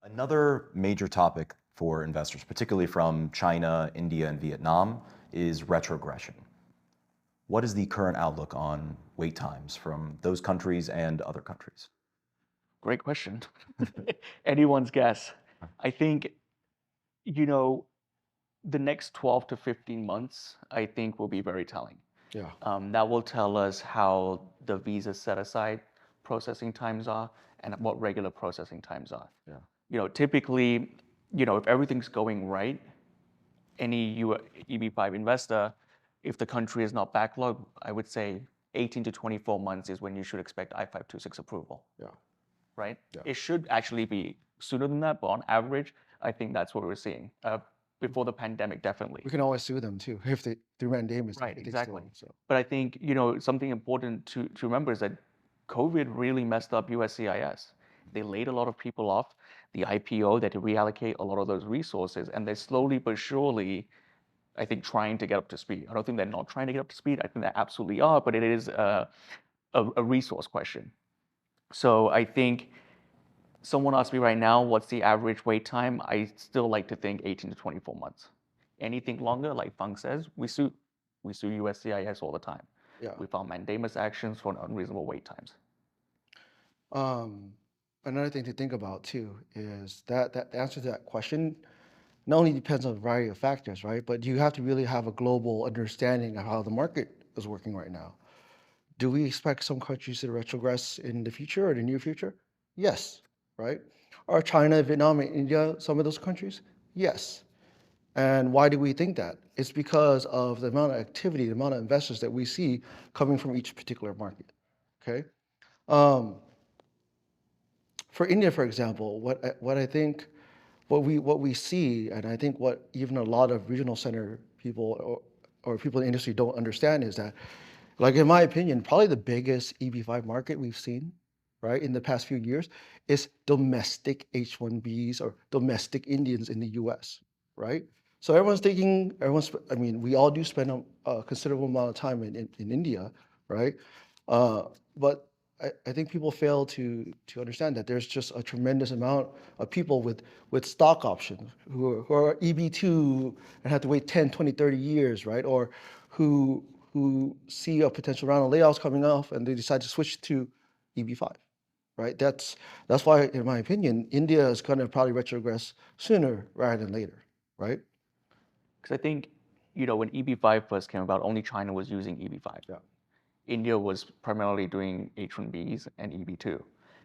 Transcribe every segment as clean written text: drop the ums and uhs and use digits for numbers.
Another major topic for investors, particularly from China, India, and Vietnam, is retrogression. What is the current outlook on wait times from those countries and other countries? Great question. Anyone's guess. I think, you know, the next 12 to 15 months, I think will be very telling. Yeah. That will tell us how the visa set aside processing times are and what regular processing times are. Yeah. Typically, if everything's going right, any EB5 investor, if the country is not backlogged, I would say 18 to 24 months is when you should expect I-526 approval. Yeah. Right? Yeah. It should actually be sooner than that, but on average, I think that's what we're seeing. Before the pandemic, definitely. We can always sue them too if they through mandamus. Right, If exactly. Still, so. But I think something important to remember is that COVID really messed up USCIS. They laid a lot of people off. The IPO, they had to reallocate a lot of those resources, and they're slowly but surely, I think, trying to get up to speed. I don't think they're not trying to get up to speed. I think they absolutely are, but it is a resource question. So I think someone asked me right now, what's the average wait time? I still like to think 18 to 24 months. Anything longer, like Phuong says, we sue USCIS all the time. Yeah. We file mandamus actions for unreasonable wait times. Another thing to think about too is that the answer to that question not only depends on a variety of factors, right? But you have to really have a global understanding of how the market is working right now. Do we expect some countries to retrogress in the future or the near future? Yes, right? Are China, Vietnam, and India some of those countries? Yes. And why do we think that? It's because of the amount of activity, the amount of investors that we see coming from each particular market. Okay. For India, for example, what I think, what we see, and I think what even a lot of regional center people or people in the industry don't understand is that, like in my opinion, probably the biggest EB5 market we've seen, right, in the past few years is domestic H1Bs or domestic Indians in the U.S., right? So I mean, we all do spend a considerable amount of time in India, right? But I think people fail to understand that there's just a tremendous amount of people with stock options who are EB2 and have to wait 10, 20, 30 years, right? Or who see a potential round of layoffs coming off and they decide to switch to EB5, right? That's why, in my opinion, India is going to probably retrogress sooner rather than later, right? Because I think, when EB5 first came about, only China was using EB5. Yeah. India was primarily doing H1Bs and EB2.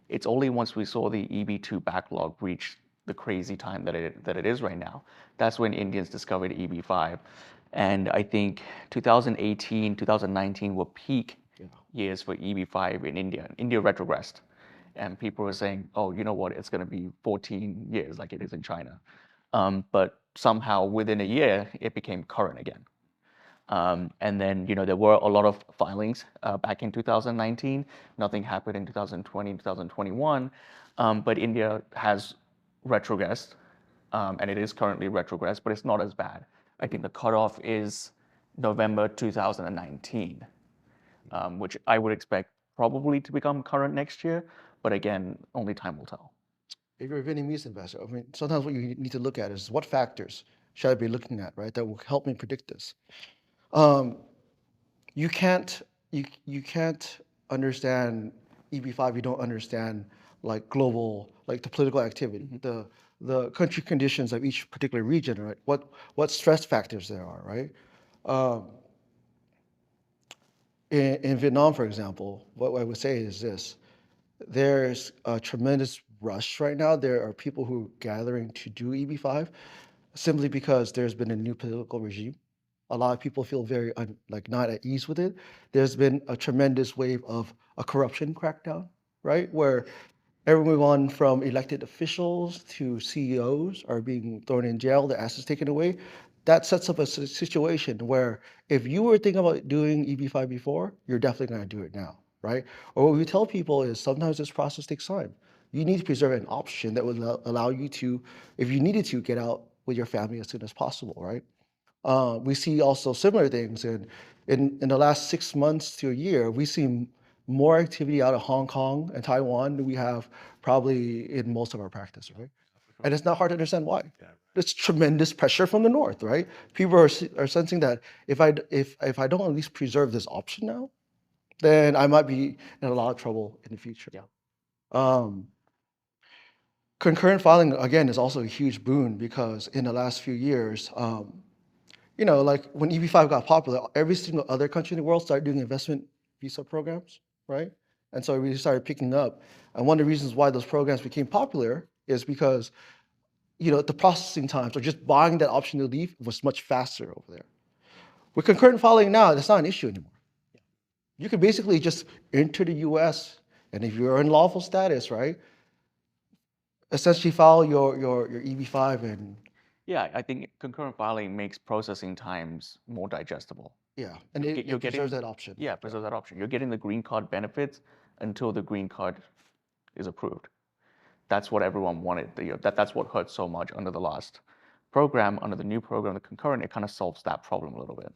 It's only once we saw the EB2 backlog reach the crazy time that it is right now, that's when Indians discovered EB5. And I think 2018, 2019 were peak years for EB5 in India. India retrogressed. And people were saying, oh, you know what, it's going to be 14 years like it is in China. But somehow within a year, it became current again. And then, there were a lot of filings back in 2019. Nothing happened in 2020, 2021. But India has retrogressed, and it is currently retrogressed, but it's not as bad. I think the cutoff is November 2019, which I would expect probably to become current next year. But again, only time will tell. If you're a Vietnamese investor, I mean, sometimes what you need to look at is what factors should I be looking at, right? That will help me predict this. You can't understand EB5. You don't understand like global, like the political activity, the country conditions of each particular region, right? What stress factors there are, right? In Vietnam, for example, what I would say is this: there's a tremendous rush right now. There are people who are gathering to do EB5 simply because there's been a new political regime. A lot of people feel very not at ease with it. There's been a tremendous wave of a corruption crackdown, right? Where everyone from elected officials to CEOs are being thrown in jail, their assets taken away. That sets up a situation where if you were thinking about doing EB5 before, you're definitely going to do it now, right? Or what we tell people is sometimes this process takes time. You need to preserve an option that would allow you to, if you needed to, get out with your family as soon as possible, right? We see also similar things in the last 6 months to a year. We've seen more activity out of Hong Kong and Taiwan than we have probably in most of our practice, right? And it's not hard to understand why. There's tremendous pressure from the north, right? People are sensing that if I don't at least preserve this option now, then I might be in a lot of trouble in the future. Yeah. Concurrent filing, again, is also a huge boon because in the last few years, like when EB-5 got popular, every single other country in the world started doing investment visa programs, right? And so we started picking up. And one of the reasons why those programs became popular is because, the processing times or just buying that option to leave was much faster over there. With concurrent filing now, that's not an issue anymore. You can basically just enter the US, and if you're in lawful status, right, essentially file your EB-5 and Yeah, I think concurrent filing makes processing times more digestible. yeah, and it preserves that option. Yeah, preserves that option. You're getting the green card benefits until the green card is approved. That's what everyone wanted. That's what hurt so much under the last program. Under the new program, the concurrent, it kind of solves that problem a little bit.